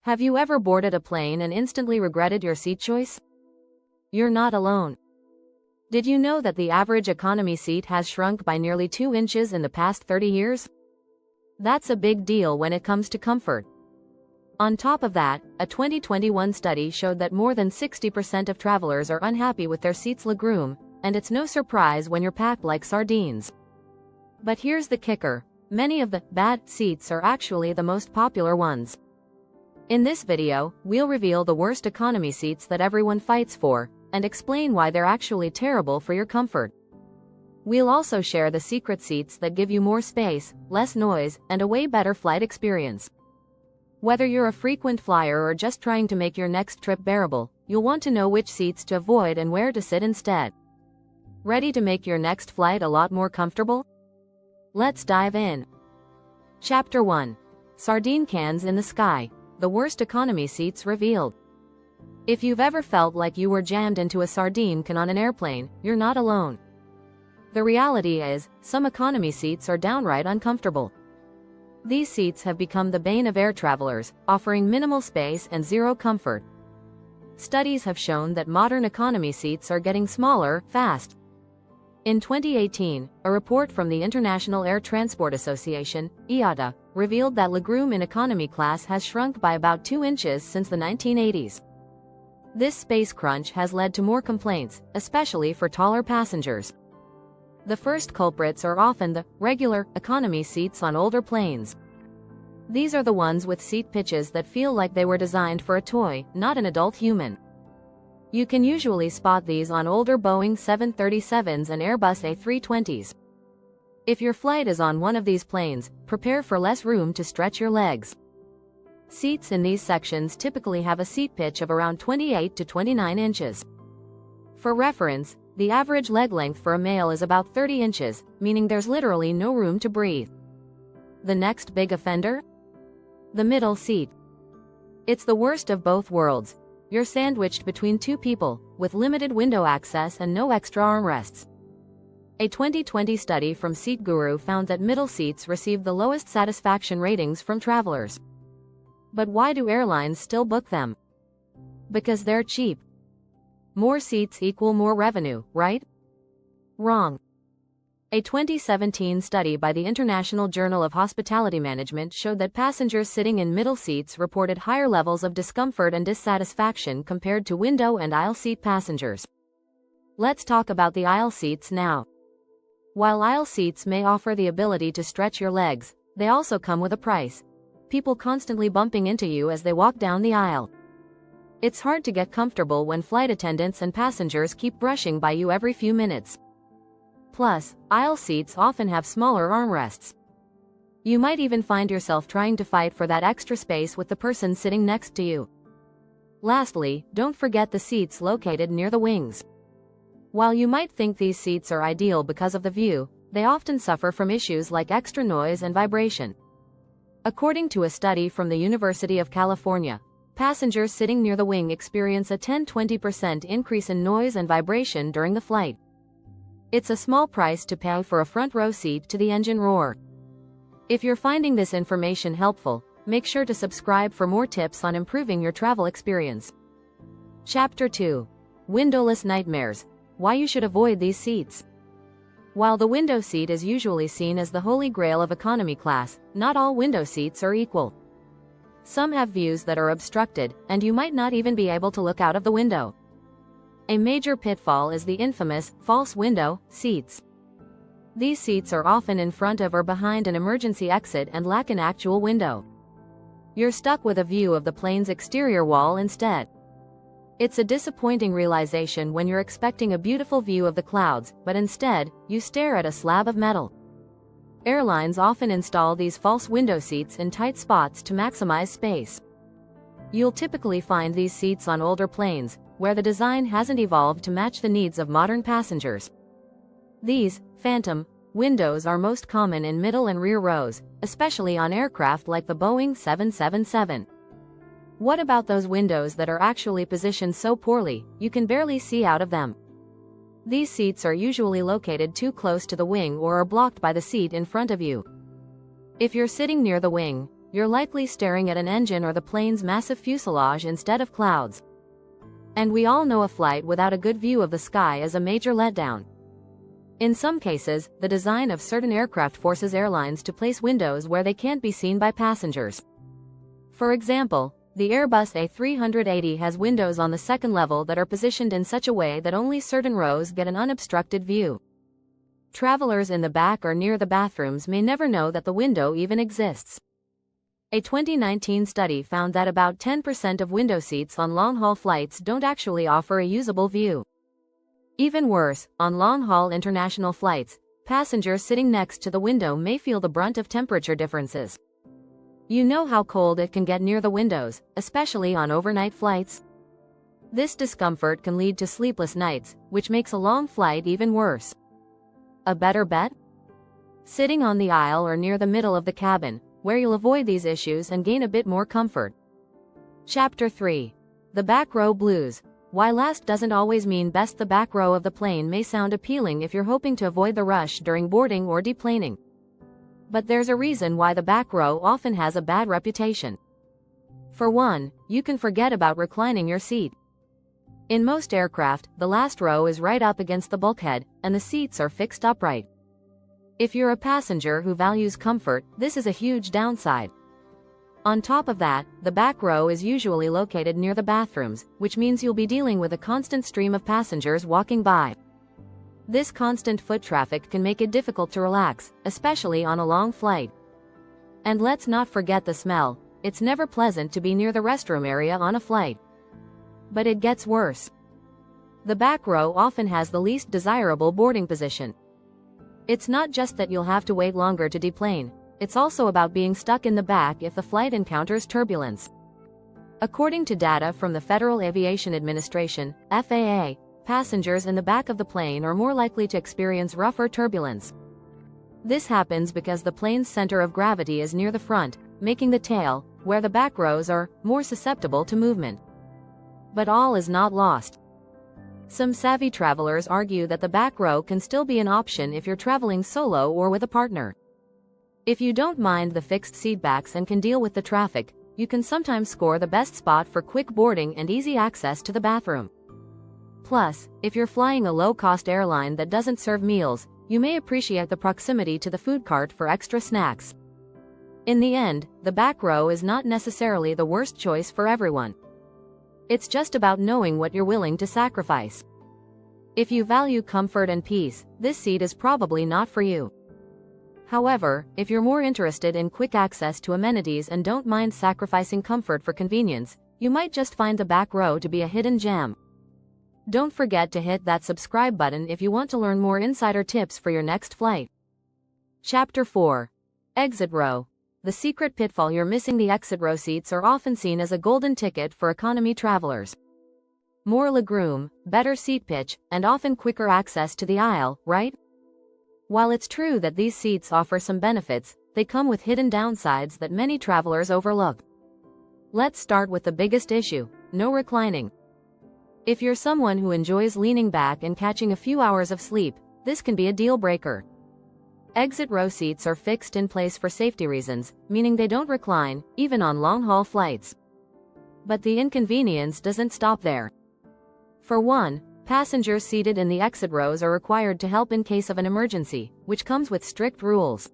Have you ever boarded a plane and instantly regretted your seat choice? You're not alone. Did you know that the average economy seat has shrunk by nearly 2 inches in the past 30 years? That's a big deal when it comes to comfort. On top of that, a 2021 study showed that more than 60% of travelers are unhappy with their seat's legroom, and it's no surprise when you're packed like sardines. But here's the kicker: many of the bad seats are actually the most popular ones. In this video, we'll reveal the worst economy seats that everyone fights for, and explain why they're actually terrible for your comfort. We'll also share the secret seats that give you more space, less noise, and a way better flight experience. Whether you're a frequent flyer or just trying to make your next trip bearable, you'll want to know which seats to avoid and where to sit instead. Ready to make your next flight a lot more comfortable? Let's dive in. Chapter 1. Sardine cans in the sky. The worst economy seats revealed. If you've ever felt like you were jammed into a sardine can on an airplane, you're not alone. The reality is, some economy seats are downright uncomfortable. These seats have become the bane of air travelers, offering minimal space and zero comfort. Studies have shown that modern economy seats are getting smaller, fast. In 2018, a report from the International Air Transport Association, IATA, revealed that legroom in economy class has shrunk by about 2 inches since the 1980s. This space crunch has led to more complaints, especially for taller passengers. The first culprits are often the regular economy seats on older planes. These are the ones with seat pitches that feel like they were designed for a toy, not an adult human. You can usually spot these on older Boeing 737s and Airbus A320s. If your flight is on one of these planes, prepare for less room to stretch your legs. Seats in these sections typically have a seat pitch of around 28 to 29 inches. For reference, the average leg length for a male is about 30 inches, meaning there's literally no room to breathe. The next big offender? The middle seat. It's the worst of both worlds. You're sandwiched between two people, with limited window access and no extra armrests. A 2020 study from Seat Guru found that middle seats receive the lowest satisfaction ratings from travelers. But why do airlines still book them? Because they're cheap. More seats equal more revenue, right? Wrong. A 2017 study by the International Journal of Hospitality Management showed that passengers sitting in middle seats reported higher levels of discomfort and dissatisfaction compared to window and aisle seat passengers. Let's talk about the aisle seats now. While aisle seats may offer the ability to stretch your legs, they also come with a price. People constantly bumping into you as they walk down the aisle. It's hard to get comfortable when flight attendants and passengers keep brushing by you every few minutes. Plus, aisle seats often have smaller armrests. You might even find yourself trying to fight for that extra space with the person sitting next to you. Lastly, don't forget the seats located near the wings. While you might think these seats are ideal because of the view, they often suffer from issues like extra noise and vibration. According to a study from the University of California, passengers sitting near the wing experience a 10–20% increase in noise and vibration during the flight. It's a small price to pay for a front row seat to the engine roar. If you're finding this information helpful, make sure to subscribe for more tips on improving your travel experience. Chapter 2. Windowless nightmares. Why you should avoid these seats. While the window seat is usually seen as the holy grail of economy class, not all window seats are equal. Some have views that are obstructed, and you might not even be able to look out of the window. A major pitfall is the infamous false window seats. These seats are often in front of or behind an emergency exit and lack an actual window. You're stuck with a view of the plane's exterior wall instead. It's a disappointing realization when you're expecting a beautiful view of the clouds, but instead, you stare at a slab of metal. Airlines often install these false window seats in tight spots to maximize space. You'll typically find these seats on older planes, where the design hasn't evolved to match the needs of modern passengers. These phantom windows are most common in middle and rear rows, especially on aircraft like the Boeing 777. What about those windows that are actually positioned so poorly, you can barely see out of them? These seats are usually located too close to the wing or are blocked by the seat in front of you. If you're sitting near the wing, you're likely staring at an engine or the plane's massive fuselage instead of clouds. And we all know a flight without a good view of the sky is a major letdown. In some cases, the design of certain aircraft forces airlines to place windows where they can't be seen by passengers. For example, the Airbus A380 has windows on the second level that are positioned in such a way that only certain rows get an unobstructed view. Travelers in the back or near the bathrooms may never know that the window even exists. A 2019 study found that about 10% of window seats on long-haul flights don't actually offer a usable view. Even worse, on long-haul international flights, passengers sitting next to the window may feel the brunt of temperature differences. You know how cold it can get near the windows, especially on overnight flights? This discomfort can lead to sleepless nights, which makes a long flight even worse. A better bet? Sitting on the aisle or near the middle of the cabin, where you'll avoid these issues and gain a bit more comfort. Chapter 3. The Back Row Blues. Why last doesn't always mean best. The back row of the plane may sound appealing if you're hoping to avoid the rush during boarding or deplaning. But there's a reason why the back row often has a bad reputation. For one, you can forget about reclining your seat. In most aircraft, the last row is right up against the bulkhead, and the seats are fixed upright. If you're a passenger who values comfort, this is a huge downside. On top of that, the back row is usually located near the bathrooms, which means you'll be dealing with a constant stream of passengers walking by. This constant foot traffic can make it difficult to relax, especially on a long flight. And let's not forget the smell. It's never pleasant to be near the restroom area on a flight. But it gets worse. The back row often has the least desirable boarding position. It's not just that you'll have to wait longer to deplane, it's also about being stuck in the back if the flight encounters turbulence. According to data from the Federal Aviation Administration, FAA, passengers in the back of the plane are more likely to experience rougher turbulence. This happens because the plane's center of gravity is near the front, making the tail, where the back rows are, more susceptible to movement. But all is not lost. Some savvy travelers argue that the back row can still be an option if you're traveling solo or with a partner. If you don't mind the fixed seatbacks and can deal with the traffic, you can sometimes score the best spot for quick boarding and easy access to the bathroom. Plus, if you're flying a low-cost airline that doesn't serve meals, you may appreciate the proximity to the food cart for extra snacks. In the end, the back row is not necessarily the worst choice for everyone. It's just about knowing what you're willing to sacrifice. If you value comfort and peace, this seat is probably not for you. However, if you're more interested in quick access to amenities and don't mind sacrificing comfort for convenience, you might just find the back row to be a hidden gem. Don't forget to hit that subscribe button if you want to learn more insider tips for your next flight. Chapter 4. Exit Row. The secret pitfall you're missing. The exit row seats are often seen as a golden ticket for economy travelers. More legroom, better seat pitch, and often quicker access to the aisle, right? While it's true that these seats offer some benefits, they come with hidden downsides that many travelers overlook. Let's start with the biggest issue: no reclining. If you're someone who enjoys leaning back and catching a few hours of sleep, this can be a deal breaker. Exit row seats are fixed in place for safety reasons, meaning they don't recline, even on long-haul flights. But the inconvenience doesn't stop there. For one, passengers seated in the exit rows are required to help in case of an emergency, which comes with strict rules.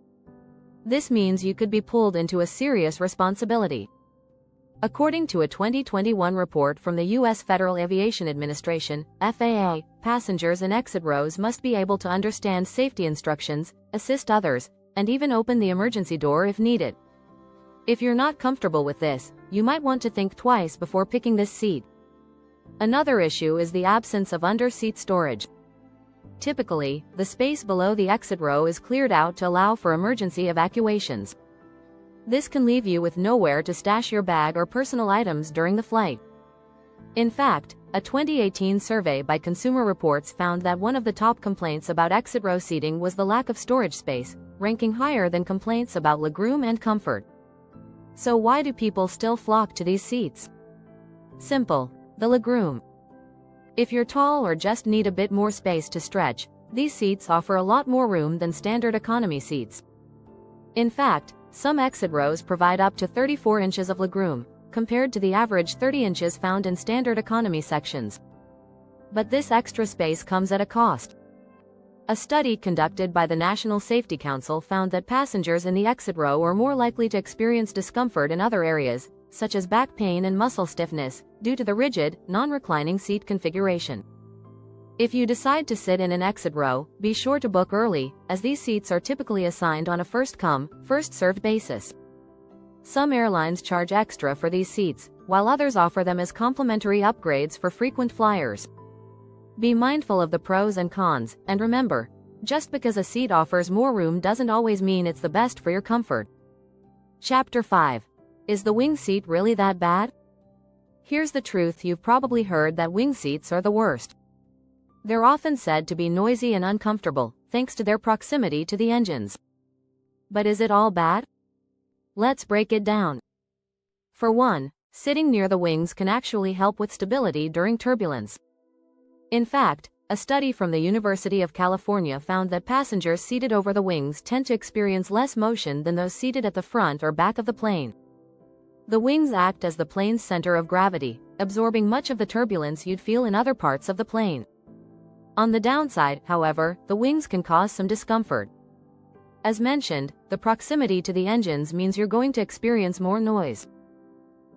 This means you could be pulled into a serious responsibility. According to a 2021 report from the U.S. Federal Aviation Administration, FAA, passengers in exit rows must be able to understand safety instructions, assist others, and even open the emergency door if needed. If you're not comfortable with this, you might want to think twice before picking this seat. Another issue is the absence of under-seat storage. Typically, the space below the exit row is cleared out to allow for emergency evacuations. This can leave you with nowhere to stash your bag or personal items during the flight. In fact, a 2018 survey by Consumer Reports found that one of the top complaints about exit row seating was the lack of storage space, ranking higher than complaints about legroom and comfort. So why do people still flock to these seats? Simple: the legroom. If you're tall or just need a bit more space to stretch, these seats offer a lot more room than standard economy seats. In fact, Some exit rows provide up to 34 inches of legroom, compared to the average 30 inches found in standard economy sections. But this extra space comes at a cost. A study conducted by the National Safety Council found that passengers in the exit row are more likely to experience discomfort in other areas, such as back pain and muscle stiffness, due to the rigid, non-reclining seat configuration. If you decide to sit in an exit row, be sure to book early, as these seats are typically assigned on a first-come, first-served basis. Some airlines charge extra for these seats, while others offer them as complimentary upgrades for frequent flyers. Be mindful of the pros and cons, and remember, just because a seat offers more room doesn't always mean it's the best for your comfort. Chapter 5. Is the wing seat really that bad? Here's the truth: you've probably heard that wing seats are the worst. They're often said to be noisy and uncomfortable, thanks to their proximity to the engines. But is it all bad? Let's break it down. For one, sitting near the wings can actually help with stability during turbulence. In fact, a study from the University of California found that passengers seated over the wings tend to experience less motion than those seated at the front or back of the plane. The wings act as the plane's center of gravity, absorbing much of the turbulence you'd feel in other parts of the plane. On the downside, however, the wings can cause some discomfort. As mentioned, the proximity to the engines means you're going to experience more noise.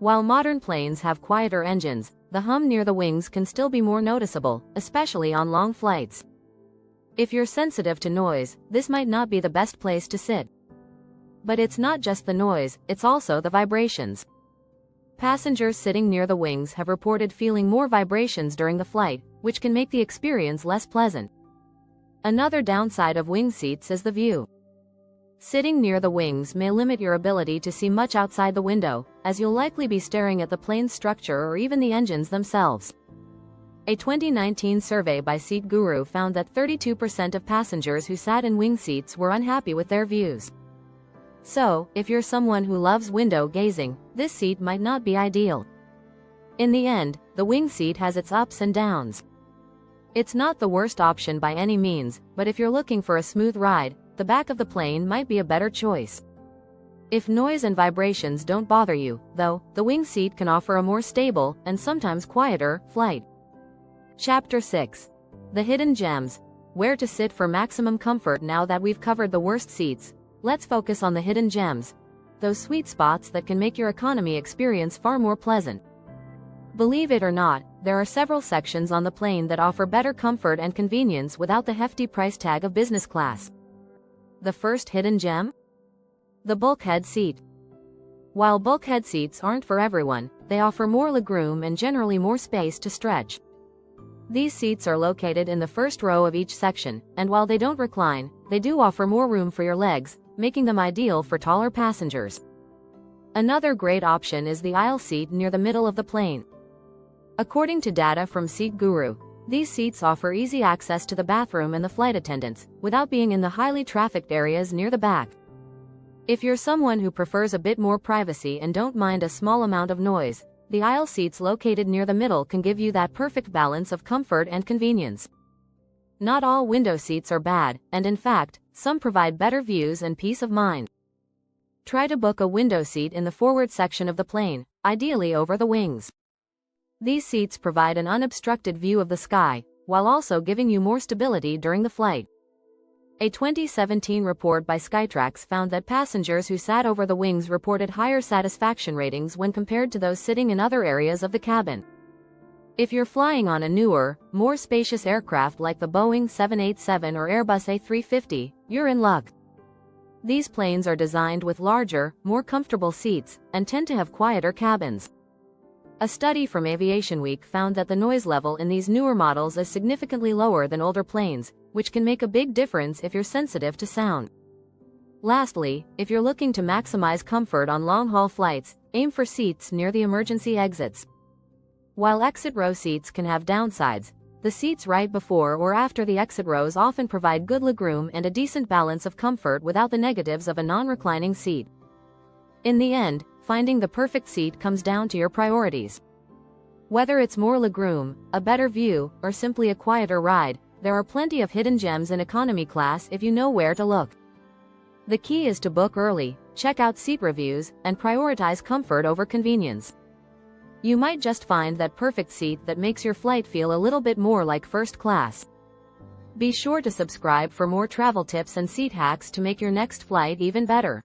While modern planes have quieter engines, the hum near the wings can still be more noticeable, especially on long flights. If you're sensitive to noise, this might not be the best place to sit. But it's not just the noise, it's also the vibrations. Passengers sitting near the wings have reported feeling more vibrations during the flight, which can make the experience less pleasant. Another downside of wing seats is the view. Sitting near the wings may limit your ability to see much outside the window, as you'll likely be staring at the plane's structure or even the engines themselves. A 2019 survey by Seat Guru found that 32% of passengers who sat in wing seats were unhappy with their views. So, if you're someone who loves window gazing, this seat might not be ideal. In the end, the wing seat has its ups and downs. It's not the worst option by any means, but if you're looking for a smooth ride, the back of the plane might be a better choice. If noise and vibrations don't bother you, though, the wing seat can offer a more stable, and sometimes quieter, flight. Chapter 6. The Hidden Gems. Where to sit for maximum comfort. Now that we've covered the worst seats, let's focus on the hidden gems. Those sweet spots that can make your economy experience far more pleasant. Believe it or not, there are several sections on the plane that offer better comfort and convenience without the hefty price tag of business class. The first hidden gem? The bulkhead seat. While bulkhead seats aren't for everyone, they offer more legroom and generally more space to stretch. These seats are located in the first row of each section, and while they don't recline, they do offer more room for your legs, making them ideal for taller passengers. Another great option is the aisle seat near the middle of the plane. According to data from Seat Guru, these seats offer easy access to the bathroom and the flight attendants, without being in the highly trafficked areas near the back. If you're someone who prefers a bit more privacy and don't mind a small amount of noise, the aisle seats located near the middle can give you that perfect balance of comfort and convenience. Not all window seats are bad, and in fact, some provide better views and peace of mind. Try to book a window seat in the forward section of the plane, ideally over the wings. These seats provide an unobstructed view of the sky, while also giving you more stability during the flight. A 2017 report by Skytrax found that passengers who sat over the wings reported higher satisfaction ratings when compared to those sitting in other areas of the cabin. If you're flying on a newer, more spacious aircraft like the Boeing 787 or Airbus A350, you're in luck. These planes are designed with larger, more comfortable seats, and tend to have quieter cabins. A study from Aviation Week found that the noise level in these newer models is significantly lower than older planes, which can make a big difference if you're sensitive to sound. Lastly, if you're looking to maximize comfort on long-haul flights, aim for seats near the emergency exits. While exit row seats can have downsides, the seats right before or after the exit rows often provide good legroom and a decent balance of comfort without the negatives of a non-reclining seat. In the end, finding the perfect seat comes down to your priorities. Whether it's more legroom, a better view, or simply a quieter ride, there are plenty of hidden gems in economy class if you know where to look. The key is to book early, Check out seat reviews, and prioritize comfort over convenience. You might just find that perfect seat that makes your flight feel a little bit more like first class. Be sure to subscribe for more travel tips and seat hacks to make your next flight even better.